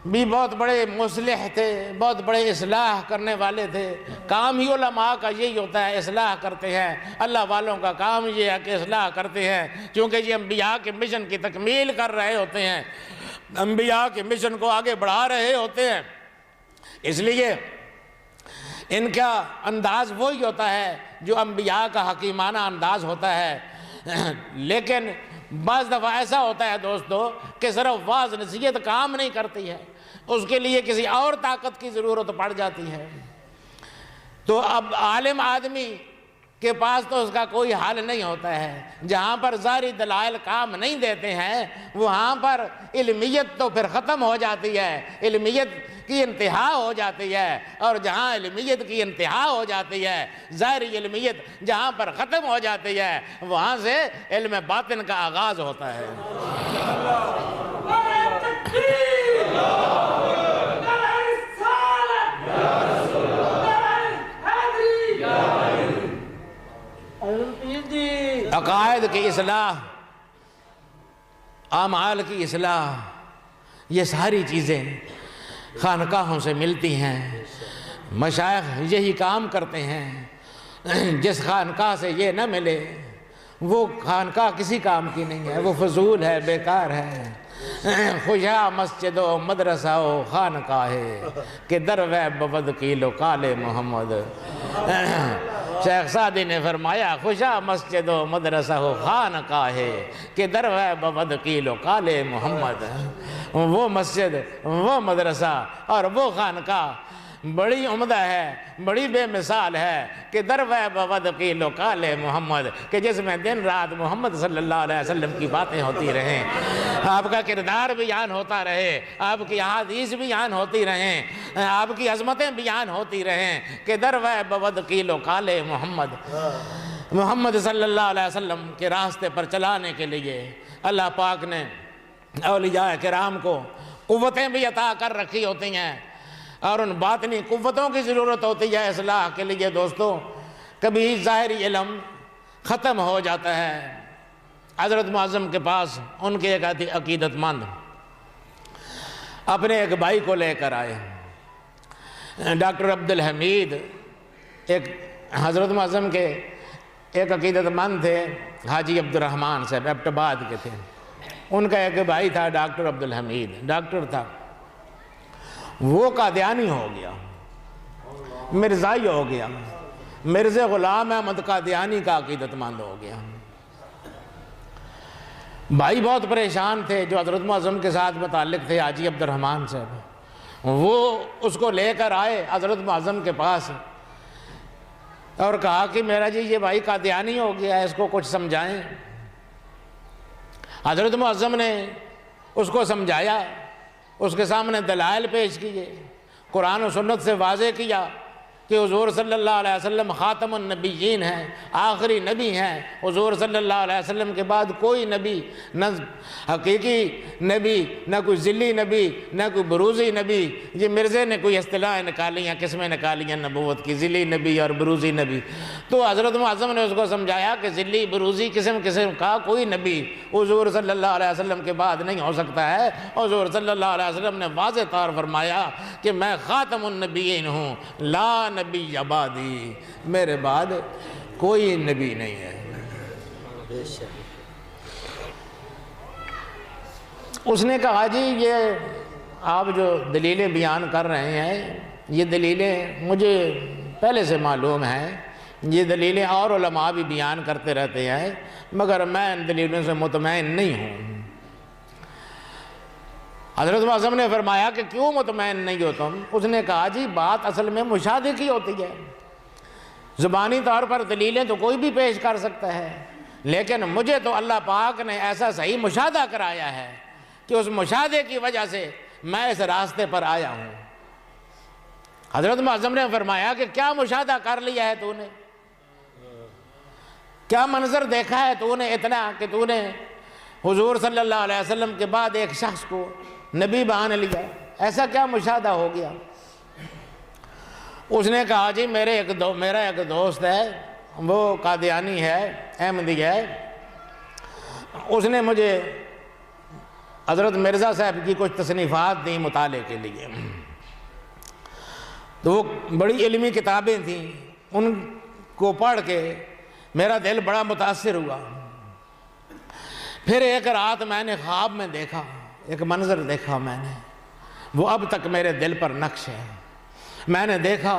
A: بھی بہت بڑے مصلح تھے، بہت بڑے اصلاح کرنے والے تھے، کام ہی علماء کا یہی ہوتا ہے، اصلاح کرتے ہیں۔ اللہ والوں کا کام یہ ہے کہ اصلاح کرتے ہیں، کیونکہ یہ انبیاء کے مشن کی تکمیل کر رہے ہوتے ہیں، انبیاء کے مشن کو آگے بڑھا رہے ہوتے ہیں، اس لیے ان کا انداز وہی ہوتا ہے جو انبیاء کا حکیمانہ انداز ہوتا ہے۔ لیکن بعض دفعہ ایسا ہوتا ہے دوستو کہ صرف واعظ نصیحت کام نہیں کرتی ہے، اس کے لیے کسی اور طاقت کی ضرورت پڑ جاتی ہے۔ تو اب عالم آدمی کے پاس تو اس کا کوئی حل نہیں ہوتا ہے، جہاں پر ظاہری دلائل کام نہیں دیتے ہیں وہاں پر علمیت تو پھر ختم ہو جاتی ہے، علمیت کی انتہا ہو جاتی ہے، اور جہاں علمیت کی انتہا ہو جاتی ہے، ظاہری علمیت جہاں پر ختم ہو جاتی ہے، وہاں سے علم باطن کا آغاز ہوتا ہے۔ عقائد کی اصلاح، اعمال کی اصلاح، یہ ساری چیزیں خانقاہوں سے ملتی ہیں۔ مشائخ یہی کام کرتے ہیں، جس خانقاہ سے یہ نہ ملے وہ خانقاہ کسی کام کی نہیں ہے، وہ فضول ہے، بیکار ہے۔ خوشا مسجد و مدرسہ و خانقاہ کہ دروے بود کیلو کالے محمد۔ شیخ سعدی نے فرمایا خوشا مسجد و مدرسہ و خانقاہ کہ دروے بود کیلو کالے محمد۔ وہ مسجد، وہ مدرسہ اور وہ خانقاہ بڑی عمدہ ہے، بڑی بے مثال ہے کہ دروے بود کیلو کالے محمد، کہ جس میں دن رات محمد صلی اللہ علیہ وسلم کی باتیں ہوتی رہیں، آپ کا کردار بیان ہوتا رہے، آپ کی احادیث بیان ہوتی رہیں، آپ کی عظمتیں بیان ہوتی رہیں، کہ دروے بود کیلو کالے محمد۔ محمد صلی اللہ علیہ وسلم کے راستے پر چلانے کے لیے اللہ پاک نے اولیاء کرام کو قوتیں بھی عطا کر رکھی ہوتی ہیں، اور ان باطنی قوتوں کی ضرورت ہوتی ہے اصلاح کے لیے۔ دوستو کبھی ظاہری علم ختم ہو جاتا ہے۔ حضرت معظم کے پاس ان کے ایک عقیدت مند اپنے ایک بھائی کو لے کر آئے، ڈاکٹر عبدالحمید، ایک حضرت معظم کے ایک عقیدت مند تھے، حاجی عبدالرحمن صاحب ایبٹ آباد کے تھے، ان کا ایک بھائی تھا ڈاکٹر عبدالحمید، ڈاکٹر تھا، وہ قادیانی ہو گیا، مرزائی ہو گیا، مرزا غلام احمد قادیانی کا عقیدت مند ہو گیا۔ بھائی بہت پریشان تھے جو حضرت معظم کے ساتھ متعلق تھے، حاجی عبدالرحمن صاحب، وہ اس کو لے کر آئے حضرت معظم کے پاس اور کہا کہ میرا جی یہ بھائی قادیانی ہو گیا ہے، اس کو کچھ سمجھائیں۔ حضرت معظم نے اس کو سمجھایا، اس کے سامنے دلائل پیش کیے، قرآن و سنت سے واضح کیا کہ حضور صلی اللہ علیہ وسلم خاتم النبیین ہیں، آخری نبی ہیں، حضور صلی اللہ علیہ وسلم کے بعد کوئی نبی، نہ حقیقی نبی، نہ کوئی ذلی نبی، نہ کوئی بروزی نبی۔ یہ مرزے نے کوئی اصطلاح نکالی ہیں، قسمیں نکالی ہیں نبوت کی، ذلی نبی اور بروزی نبی۔ تو حضرت معظم نے اس کو سمجھایا کہ ذلی بروزی قسم کا کوئی نبی حضور صلی اللہ علیہ وسلم کے بعد نہیں ہو سکتا ہے۔ حضور صلی اللہ علیہ وسلم نے واضح طور فرمایا کہ میں خاتم النبیین ہوں، لا نبی بعدی، میرے بعد کوئی نبی نہیں ہے۔ اس نے کہا جی یہ آپ جو دلیلیں بیان کر رہے ہیں یہ دلیلیں مجھے پہلے سے معلوم ہیں، یہ دلیلیں اور علماء بھی بیان کرتے رہتے ہیں، مگر میں ان دلیلوں سے مطمئن نہیں ہوں۔ حضرت معظم نے فرمایا کہ کیوں مطمئن نہیں ہو تم؟ اس نے کہا جی بات اصل میں مشاہدے کی ہوتی ہے، زبانی طور پر دلیلیں تو کوئی بھی پیش کر سکتا ہے، لیکن مجھے تو اللہ پاک نے ایسا صحیح مشاہدہ کرایا ہے کہ اس مشاہدے کی وجہ سے میں اس راستے پر آیا ہوں۔ حضرت معظم نے فرمایا کہ کیا مشاہدہ کر لیا ہے تو نے؟ کیا منظر دیکھا ہے تو نے اتنا کہ تو نے حضور صلی اللہ علیہ وسلم کے بعد ایک شخص کو نبی مان لیا؟ ایسا کیا مشاہدہ ہو گیا؟ اس نے کہا جی میرا ایک دوست ہے، وہ قادیانی ہے، احمدی ہے، اس نے مجھے حضرت مرزا صاحب کی کچھ تصنیفات دیں مطالعے کے لیے، تو وہ بڑی علمی کتابیں تھیں، ان کو پڑھ کے میرا دل بڑا متاثر ہوا۔ پھر ایک رات میں نے خواب میں دیکھا، ایک منظر دیکھا میں نے، وہ اب تک میرے دل پر نقش ہے۔ میں نے دیکھا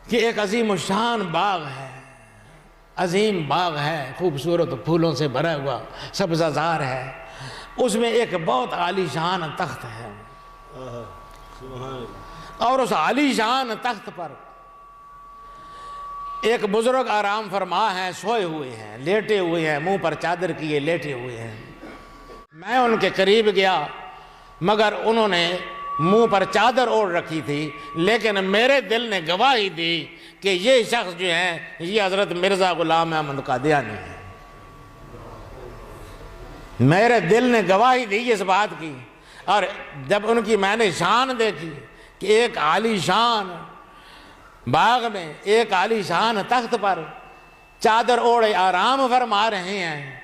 A: کہ ایک عظیم الشان باغ ہے، عظیم باغ ہے، خوبصورت پھولوں سے بھرا ہوا، سبزہ زار ہے، اس میں ایک بہت عالی شان تخت ہے، اور اس عالی شان تخت پر ایک بزرگ آرام فرما ہیں، سوئے ہوئے ہیں، لیٹے ہوئے ہیں، منہ پر چادر کیے لیٹے ہوئے ہیں۔ میں ان کے قریب گیا، مگر انہوں نے منہ پر چادر اوڑھ رکھی تھی، لیکن میرے دل نے گواہی دی کہ یہ شخص جو ہیں یہ حضرت مرزا غلام احمد قادیانی ہے۔ میرے دل نے گواہی دی اس بات کی، اور جب ان کی میں نے شان دیکھی کہ ایک عالی شان باغ میں ایک عالی شان تخت پر چادر اوڑھے آرام فرما رہے ہیں،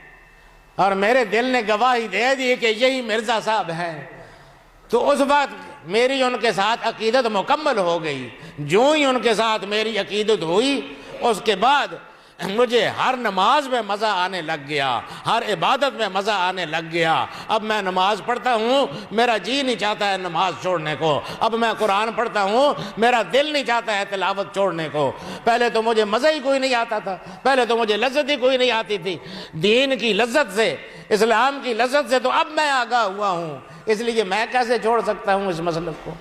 A: اور میرے دل نے گواہی دے دی کہ یہی مرزا صاحب ہے، تو اس وقت میری ان کے ساتھ عقیدت مکمل ہو گئی۔ جو ہی ان کے ساتھ میری عقیدت ہوئی، اس کے بعد مجھے ہر نماز میں مزہ آنے لگ گیا، ہر عبادت میں مزہ آنے لگ گیا۔ اب میں نماز پڑھتا ہوں، میرا جی نہیں چاہتا ہے نماز چھوڑنے کو۔ اب میں قرآن پڑھتا ہوں، میرا دل نہیں چاہتا ہے تلاوت چھوڑنے کو۔ پہلے تو مجھے مزہ ہی کوئی نہیں آتا تھا، پہلے تو مجھے لذت ہی کوئی نہیں آتی تھی دین کی لذت سے، اسلام کی لذت سے، تو اب میں آگاہ ہوا ہوں، اس لیے میں کیسے چھوڑ سکتا ہوں اس مسلک کو۔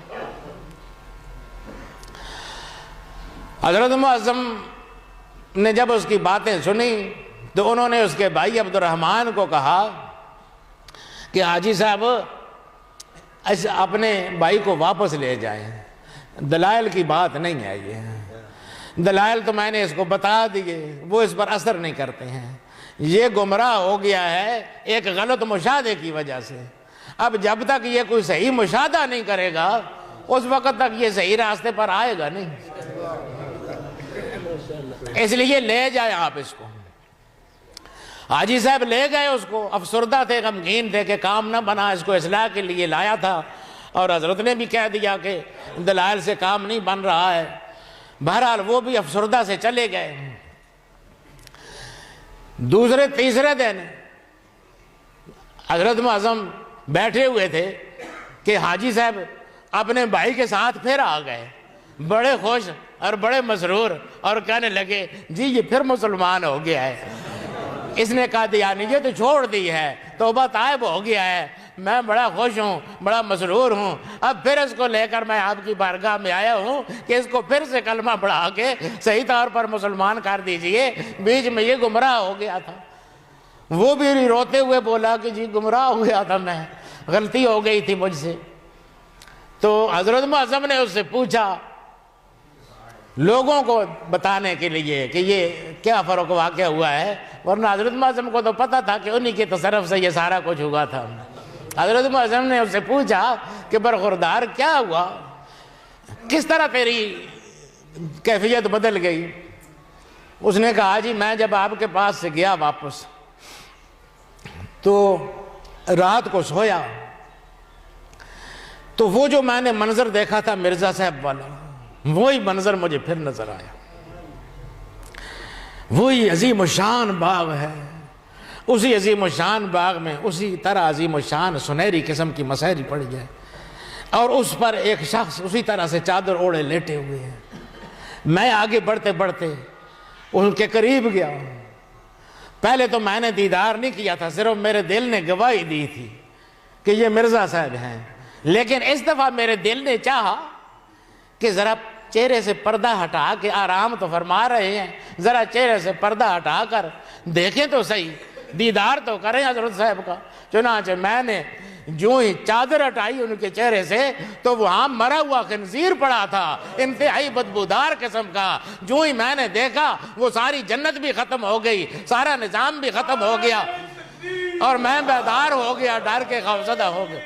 A: حضرت معظم نے جب اس کی باتیں سنی تو انہوں نے اس کے بھائی عبد الرحمن کو کہا کہ حاجی صاحب اپنے بھائی کو واپس لے جائیں، دلائل کی بات نہیں ہے، یہ دلائل تو میں نے اس کو بتا دیے، وہ اس پر اثر نہیں کرتے ہیں، یہ گمراہ ہو گیا ہے ایک غلط مشاہدے کی وجہ سے۔ اب جب تک یہ کوئی صحیح مشاہدہ نہیں کرے گا اس وقت تک یہ صحیح راستے پر آئے گا نہیں، اس لیے لے جائیں آپ اس کو۔ حاجی صاحب لے گئے اس کو، افسردہ تھے، غمگین تھے کہ کام نہ بنا، اس کو اصلاح کے لیے لایا تھا، اور حضرت نے بھی کہہ دیا کہ دلائل سے کام نہیں بن رہا ہے۔ بہرحال وہ بھی افسردہ سے چلے گئے۔ دوسرے تیسرے دن حضرت معظم بیٹھے ہوئے تھے کہ حاجی صاحب اپنے بھائی کے ساتھ پھر آ گئے، بڑے خوش اور بڑے مسرور، اور کہنے لگے جی یہ پھر مسلمان ہو گیا ہے، اس نے قادیانیت تو چھوڑ دی ہے، توبہ طائب ہو گیا ہے، میں بڑا خوش ہوں، بڑا مسرور ہوں، اب پھر اس کو لے کر میں آپ کی بارگاہ میں آیا ہوں کہ اس کو پھر سے کلمہ پڑھا کے صحیح طور پر مسلمان کر دیجئے، بیچ میں یہ گمراہ ہو گیا تھا۔ وہ بھی روتے ہوئے بولا کہ جی گمراہ ہو گیا تھا میں، غلطی ہو گئی تھی مجھ سے۔ تو حضرت معظم نے اس سے پوچھا لوگوں کو بتانے کے لیے کہ یہ کیا فرق واقعہ ہوا ہے، ورنہ حضرت معظم کو تو پتہ تھا کہ انہی کے تصرف سے یہ سارا کچھ ہوا تھا۔ حضرت معظم نے اس سے پوچھا کہ برخوردار کیا ہوا، کس طرح تیری کیفیت بدل گئی؟ اس نے کہا جی میں جب آپ کے پاس سے گیا واپس تو رات کو سویا تو وہ جو میں نے منظر دیکھا تھا مرزا صاحب والا، وہی منظر مجھے پھر نظر آیا۔ وہی عظیم الشان باغ ہے، اسی عظیم الشان باغ میں اسی طرح عظیم الشان سنہری قسم کی مسحری پڑی ہے، اور اس پر ایک شخص اسی طرح سے چادر اوڑے لیٹے ہوئے ہیں۔ میں آگے بڑھتے بڑھتے ان کے قریب گیا۔ پہلے تو میں نے دیدار نہیں کیا تھا، صرف میرے دل نے گواہی دی تھی کہ یہ مرزا صاحب ہیں، لیکن اس دفعہ میرے دل نے چاہا کہ ذرا چہرے سے پردہ ہٹا کے، آرام تو فرما رہے ہیں، ذرا چہرے سے پردہ ہٹا کر دیکھیں تو صحیح، دیدار تو کریں حضرت صاحب کا۔ چنانچہ میں نے جو ہی چادر ہٹائی ان کے چہرے سے تو وہاں مرا ہوا خنزیر پڑا تھا، انتہائی بدبودار قسم کا۔ جو ہی میں نے دیکھا وہ ساری جنت بھی ختم ہو گئی، سارا نظام بھی ختم ہو گیا، اور میں بیدار ہو گیا، ڈر کے خوفزدہ ہو گیا۔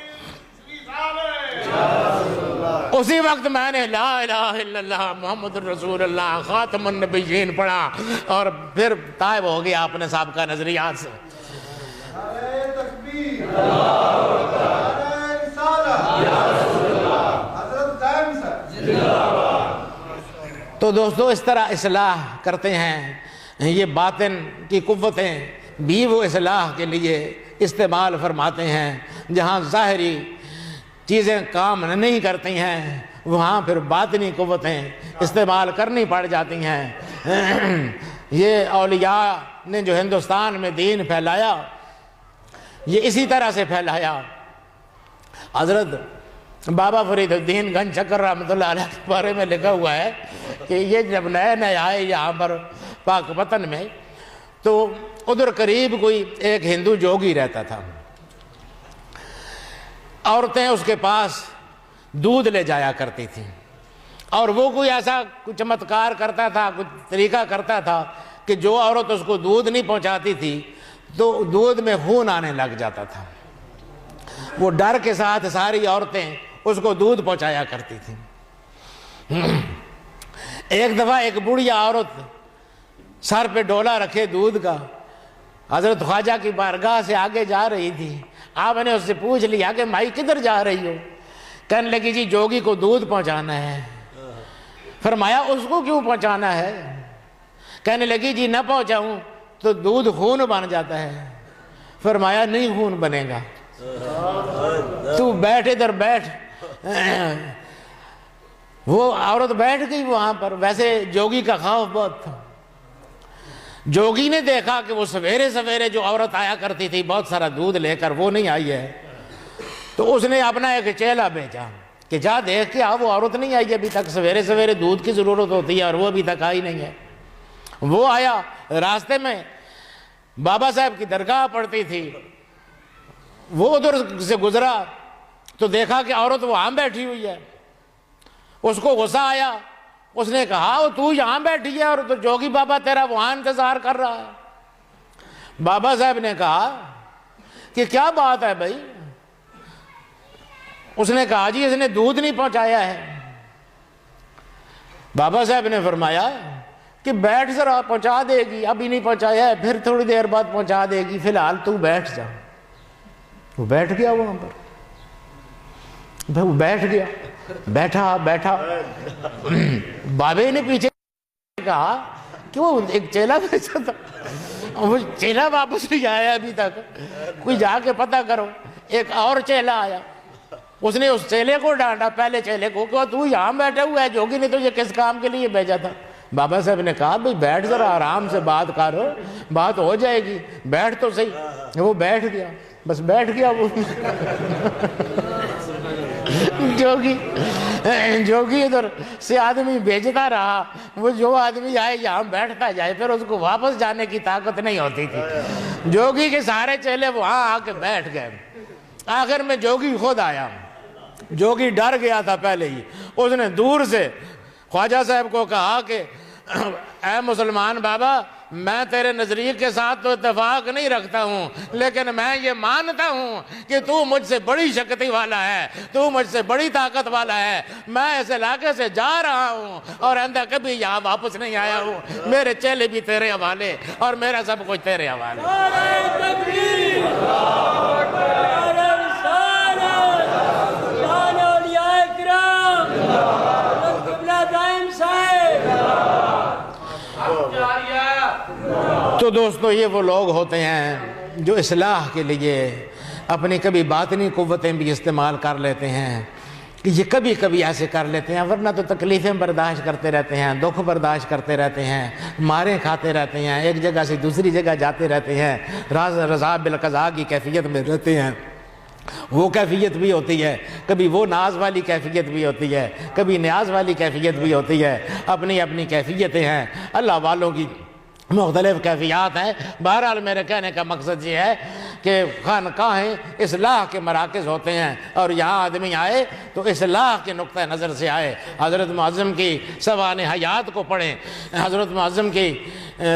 A: اسی وقت میں نے لا الہ الا اللہ محمد رسول اللہ خاتم النبیین پڑھا، اور پھر طائب ہو گیا اپنے سابقہ نظریات سے۔ تو دوستو اس طرح اصلاح کرتے ہیں، یہ باطن کی قوتیں بھی وہ اصلاح کے لیے استعمال فرماتے ہیں۔ جہاں ظاہری چیزیں کام نہیں کرتی ہیں وہاں پھر باطنی قوتیں استعمال کرنی پڑ جاتی ہیں۔ یہ اولیاء نے جو ہندوستان میں دین پھیلایا یہ اسی طرح سے پھیلایا۔ حضرت بابا فرید الدین گنج شکر رحمۃ اللہ علیہ کے بارے میں لکھا ہوا ہے کہ یہ جب نئے نئے آئے یہاں پر پاک وطن میں تو ادھر قریب کوئی ایک ہندو جوگی رہتا تھا۔ عورتیں اس کے پاس دودھ لے جایا کرتی تھیں، اور وہ کوئی ایسا کوئی چمتکار کرتا تھا، کوئی طریقہ کرتا تھا کہ جو عورت اس کو دودھ نہیں پہنچاتی تھی تو دودھ میں خون آنے لگ جاتا تھا۔ وہ ڈر کے ساتھ ساری عورتیں اس کو دودھ پہنچایا کرتی تھیں۔ ایک دفعہ ایک بوڑھیا عورت سر پہ ڈولا رکھے دودھ کا حضرت خواجہ کی بارگاہ سے آگے جا رہی تھی۔ آپ نے اس سے پوچھ لیا کہ مائی کدھر جا رہی ہو؟ کہنے لگی جی جوگی کو دودھ پہنچانا ہے۔ فرمایا اس کو کیوں پہنچانا ہے؟ کہنے لگی جی نہ پہنچاؤں تو دودھ خون بن جاتا ہے۔ فرمایا نہیں خون بنے گا، تو بیٹھ ادھر بیٹھ۔ وہ عورت بیٹھ گئی وہاں پر۔ ویسے جوگی کا خوف بہت تھا۔ جوگی نے دیکھا کہ وہ سویرے سویرے جو عورت آیا کرتی تھی بہت سارا دودھ لے کر وہ نہیں آئی ہے، تو اس نے اپنا ایک چیلا بھیجا کہ جا دیکھ کے وہ عورت نہیں آئی ابھی تک، سویرے سویرے دودھ کی ضرورت ہوتی ہے اور وہ ابھی تک آئی نہیں ہے۔ وہ آیا، راستے میں بابا صاحب کی درگاہ پڑتی تھی، وہ ادھر سے گزرا تو دیکھا کہ عورت وہاں بیٹھی ہوئی ہے۔ اس کو غصہ آیا، اس نے کہا تو یہاں بیٹھی ہے اور تو جوگی بابا تیرا وہاں انتظار کر رہا ہے۔ بابا صاحب نے کہا کہ کیا بات ہے بھائی؟ اس نے کہا جی اس نے دودھ نہیں پہنچایا ہے۔ بابا صاحب نے فرمایا کہ بیٹھ ذرا، پہنچا دے گی، ابھی نہیں پہنچایا ہے، پھر تھوڑی دیر بعد پہنچا دے گی، فی الحال تو بیٹھ جا۔ وہ بیٹھ گیا وہاں پر، وہ بیٹھ گیا، بیٹھا بابے نے پیچھے کہا کہ وہ ایک چیلا بھیجا تھا، وہ چیلا واپس نہیں آیا ابھی تک، کوئی جا کے پتہ کرو۔ ایک اور چیلا آیا، اس نے اس چیلے کو ڈانٹا، پہلے چیلے کو، کہ تو یہاں بیٹھے ہوا ہے، جوگی نے تجھے کس کام کے لیے بھیجا تھا؟ بابا صاحب نے کہا بھئی بیٹھ ذرا، آرام سے بات کرو، بات ہو جائے گی، بیٹھ تو صحیح۔ وہ بیٹھ گیا، بس بیٹھ گیا وہ جوگی ادھر سے آدمی بھیجتا رہا، وہ جو آدمی آئے یہاں بیٹھتا جائے، پھر اس کو واپس جانے کی طاقت نہیں ہوتی تھی۔ جوگی کے سارے چیلے وہاں آ کے بیٹھ گئے۔ آخر میں جوگی خود آیا۔ جوگی ڈر گیا تھا پہلے ہی، اس نے دور سے خواجہ صاحب کو کہا کہ اے مسلمان بابا، میں تیرے نظریے کے ساتھ تو اتفاق نہیں رکھتا ہوں، لیکن میں یہ مانتا ہوں کہ تو مجھ سے بڑی شکتی والا ہے، تو مجھ سے بڑی طاقت والا ہے۔ میں اس علاقے سے جا رہا ہوں اور آئندہ کبھی یہاں واپس نہیں آیا ہوں۔ میرے چیلے بھی تیرے حوالے اور میرا سب کچھ تیرے حوالے۔
B: نعرہ تکبیر، نعرہ رسالت، شان اولیاء کرام، حضرت قبلہ دائم صاحب۔
A: تو دوستو، یہ وہ لوگ ہوتے ہیں جو اصلاح کے لیے اپنی کبھی باطنی قوتیں بھی استعمال کر لیتے ہیں، کہ یہ کبھی کبھی ایسے کر لیتے ہیں، ورنہ تو تکلیفیں برداشت کرتے رہتے ہیں، دکھ برداشت کرتے رہتے ہیں، ماریں کھاتے رہتے ہیں، ایک جگہ سے دوسری جگہ جاتے رہتے ہیں، رضا بالقضاء کی کیفیت میں رہتے ہیں۔ وہ کیفیت بھی ہوتی ہے، کبھی وہ ناز والی کیفیت بھی ہوتی ہے، کبھی نیاز والی کیفیت بھی ہوتی ہے، اپنی اپنی کیفیتیں ہیں، اللہ والوں کی مختلف کیفیات ہیں۔ بہرحال میرے کہنے کا مقصد یہ ہے کہ خانقاہیں اصلاح کے مراکز ہوتے ہیں، اور یہاں آدمی آئے تو اصلاح کے نقطہ نظر سے آئے۔ حضرت معظم کی سوانح حیات کو پڑھیں، حضرت معظم کی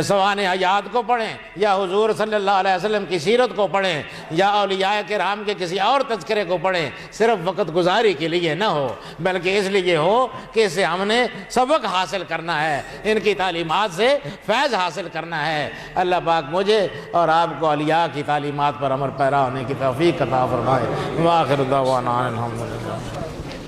A: سوانح حیات کو پڑھیں، یا حضور صلی اللہ علیہ وسلم کی سیرت کو پڑھیں، یا اولیاء کرام کے کسی اور تذکرے کو پڑھیں، صرف وقت گزاری کے لیے نہ ہو، بلکہ اس لیے ہو کہ اس سے ہم نے سبق حاصل کرنا ہے، ان کی تعلیمات سے فیض حاصل کرنا ہے۔ اللہ پاک مجھے اور آپ کو اولیاء کی تعلیمات پر عمل پیرا ہونے کی توفیق عطا فرمائے۔ وآخر دعوانا الحمدللہ۔